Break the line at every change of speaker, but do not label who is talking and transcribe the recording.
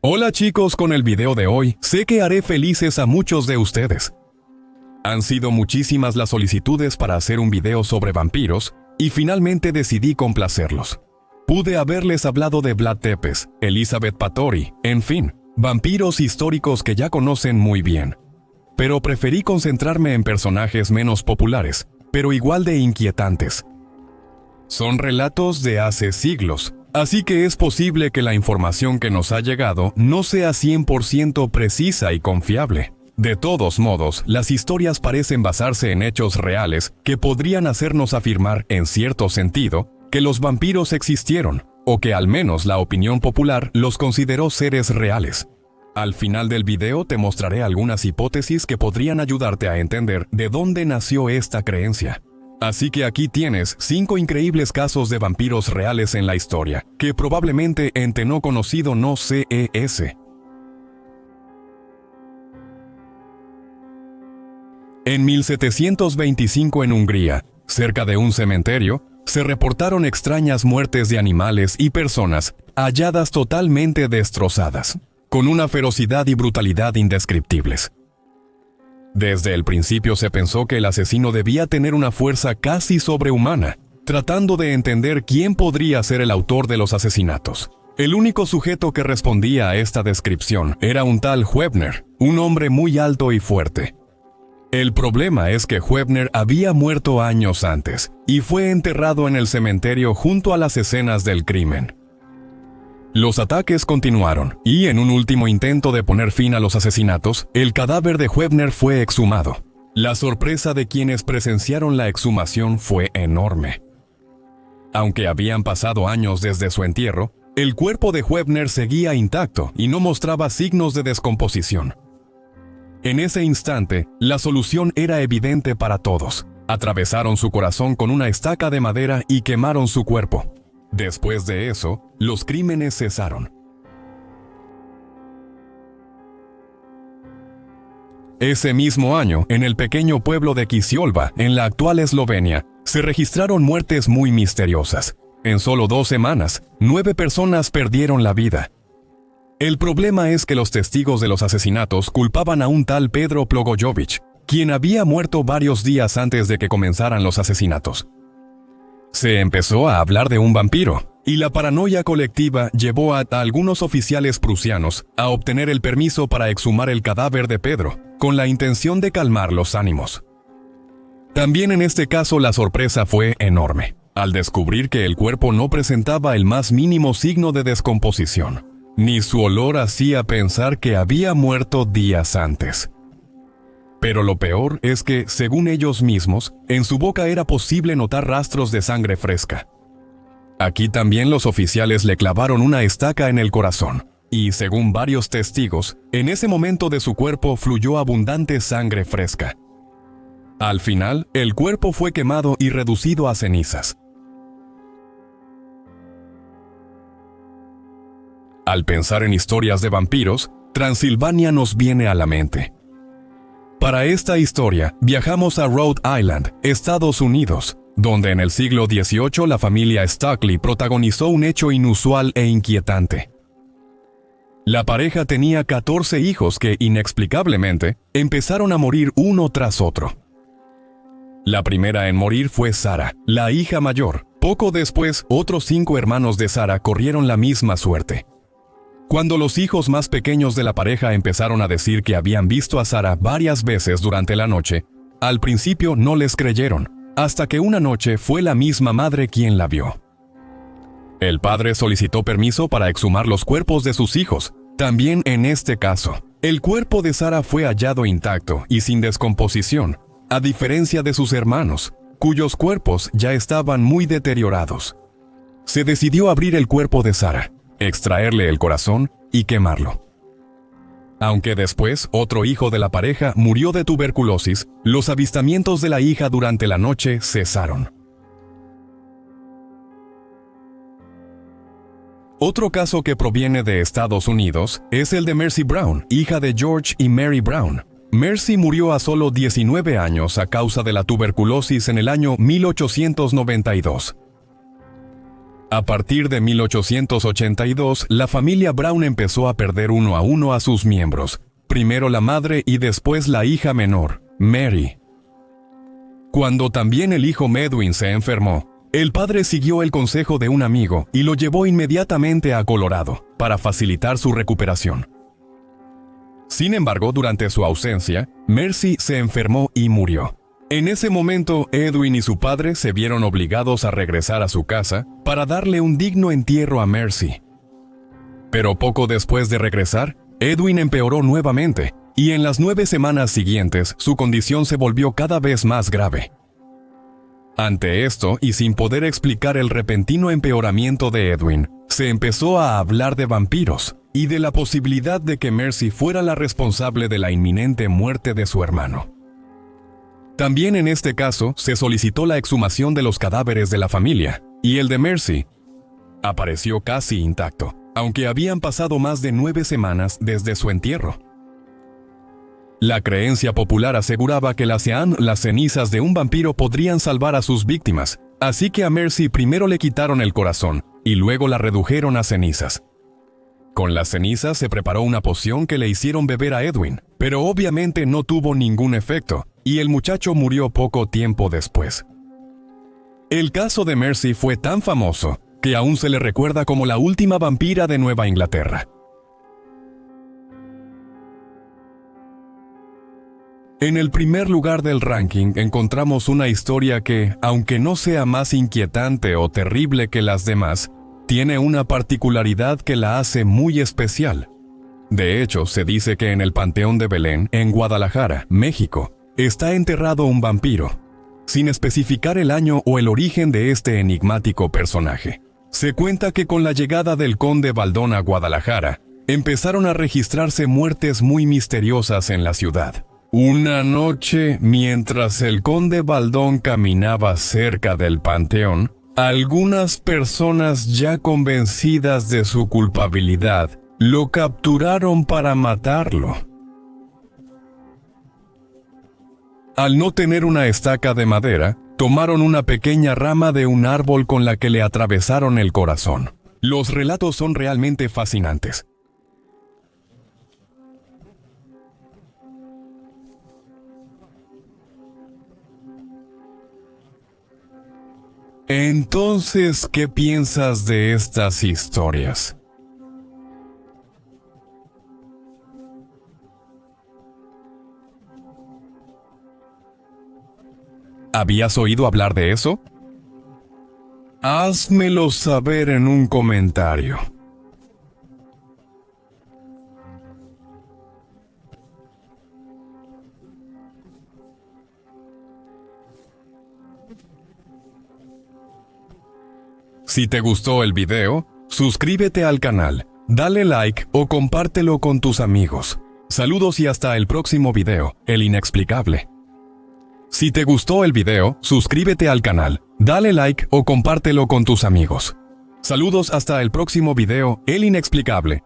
Hola chicos, con el video de hoy, sé que haré felices a muchos de ustedes. Han sido muchísimas las solicitudes para hacer un video sobre vampiros, y finalmente decidí complacerlos. Pude haberles hablado de Vlad Tepes, Elizabeth Báthory, en fin, vampiros históricos que ya conocen muy bien. Pero preferí concentrarme en personajes menos populares, pero igual de inquietantes. Son relatos de hace siglos, así que es posible que la información que nos ha llegado no sea 100% precisa y confiable. De todos modos, las historias parecen basarse en hechos reales que podrían hacernos afirmar, en cierto sentido, que los vampiros existieron, o que al menos la opinión popular los consideró seres reales. Al final del video te mostraré algunas hipótesis que podrían ayudarte a entender de dónde nació esta creencia. Así que aquí tienes 5 increíbles casos de vampiros reales en la historia, que probablemente ente no conocido no CES. En 1725 en Hungría, cerca de un cementerio, se reportaron extrañas muertes de animales y personas halladas totalmente destrozadas, con una ferocidad y brutalidad indescriptibles. Desde el principio se pensó que el asesino debía tener una fuerza casi sobrehumana, tratando de entender quién podría ser el autor de los asesinatos. El único sujeto que respondía a esta descripción era un tal Huebner, un hombre muy alto y fuerte. El problema es que Huebner había muerto años antes y fue enterrado en el cementerio junto a las escenas del crimen. Los ataques continuaron, y en un último intento de poner fin a los asesinatos, el cadáver de Huebner fue exhumado. La sorpresa de quienes presenciaron la exhumación fue enorme. Aunque habían pasado años desde su entierro, el cuerpo de Huebner seguía intacto y no mostraba signos de descomposición. En ese instante, la solución era evidente para todos. Atravesaron su corazón con una estaca de madera y quemaron su cuerpo. Después de eso, los crímenes cesaron. Ese mismo año, en el pequeño pueblo de Kisiolba, en la actual Eslovenia, se registraron muertes muy misteriosas. En solo 2 semanas, 9 personas perdieron la vida. El problema es que los testigos de los asesinatos culpaban a un tal Pedro Plogojević, quien había muerto varios días antes de que comenzaran los asesinatos. Se empezó a hablar de un vampiro, y la paranoia colectiva llevó a algunos oficiales prusianos a obtener el permiso para exhumar el cadáver de Pedro, con la intención de calmar los ánimos. También en este caso la sorpresa fue enorme, al descubrir que el cuerpo no presentaba el más mínimo signo de descomposición, ni su olor hacía pensar que había muerto días antes. Pero lo peor es que, según ellos mismos, en su boca era posible notar rastros de sangre fresca. Aquí también los oficiales le clavaron una estaca en el corazón, y según varios testigos, en ese momento de su cuerpo fluyó abundante sangre fresca. Al final, el cuerpo fue quemado y reducido a cenizas. Al pensar en historias de vampiros, Transilvania nos viene a la mente. Para esta historia, viajamos a Rhode Island, Estados Unidos, donde en el siglo XVIII la familia Stockley protagonizó un hecho inusual e inquietante. La pareja tenía 14 hijos que, inexplicablemente, empezaron a morir uno tras otro. La primera en morir fue Sarah, la hija mayor. Poco después, otros 5 hermanos de Sarah corrieron la misma suerte. Cuando los hijos más pequeños de la pareja empezaron a decir que habían visto a Sarah varias veces durante la noche, al principio no les creyeron, hasta que una noche fue la misma madre quien la vio. El padre solicitó permiso para exhumar los cuerpos de sus hijos. También en este caso, el cuerpo de Sarah fue hallado intacto y sin descomposición, a diferencia de sus hermanos, cuyos cuerpos ya estaban muy deteriorados. Se decidió abrir el cuerpo de Sarah, extraerle el corazón y quemarlo. Aunque después otro hijo de la pareja murió de tuberculosis, los avistamientos de la hija durante la noche cesaron. Otro caso que proviene de Estados Unidos es el de Mercy Brown, hija de George y Mary Brown. Mercy murió a solo 19 años a causa de la tuberculosis en el año 1892. A partir de 1882, la familia Brown empezó a perder uno a uno a sus miembros, primero la madre y después la hija menor, Mary. Cuando también el hijo Medwin se enfermó, el padre siguió el consejo de un amigo y lo llevó inmediatamente a Colorado para facilitar su recuperación. Sin embargo, durante su ausencia, Mercy se enfermó y murió. En ese momento, Edwin y su padre se vieron obligados a regresar a su casa para darle un digno entierro a Mercy. Pero poco después de regresar, Edwin empeoró nuevamente, y en las 9 semanas siguientes su condición se volvió cada vez más grave. Ante esto, y sin poder explicar el repentino empeoramiento de Edwin, se empezó a hablar de vampiros y de la posibilidad de que Mercy fuera la responsable de la inminente muerte de su hermano. También en este caso se solicitó la exhumación de los cadáveres de la familia, y el de Mercy apareció casi intacto, aunque habían pasado más de 9 semanas desde su entierro. La creencia popular aseguraba que las cenizas de un vampiro podrían salvar a sus víctimas, así que a Mercy primero le quitaron el corazón y luego la redujeron a cenizas. Con las cenizas se preparó una poción que le hicieron beber a Edwin, pero obviamente no tuvo ningún efecto, y el muchacho murió poco tiempo después. El caso de Mercy fue tan famoso que aún se le recuerda como la última vampira de Nueva Inglaterra. En el primer lugar del ranking encontramos una historia que, aunque no sea más inquietante o terrible que las demás, tiene una particularidad que la hace muy especial. De hecho, se dice que en el Panteón de Belén, en Guadalajara, México, está enterrado un vampiro, sin especificar el año o el origen de este enigmático personaje. Se cuenta que con la llegada del conde Baldón a Guadalajara, empezaron a registrarse muertes muy misteriosas en la ciudad. Una noche, mientras el conde Baldón caminaba cerca del panteón, algunas personas ya convencidas de su culpabilidad lo capturaron para matarlo. Al no tener una estaca de madera, tomaron una pequeña rama de un árbol con la que le atravesaron el corazón. Los relatos son realmente fascinantes. Entonces, ¿qué piensas de estas historias? ¿Habías oído hablar de eso? Házmelo saber en un comentario. Si te gustó el video, suscríbete al canal, dale like o compártelo con tus amigos. Saludos y hasta el próximo video, El Inexplicable. Si te gustó el video, suscríbete al canal, dale like o compártelo con tus amigos. Saludos hasta el próximo video, El Inexplicable.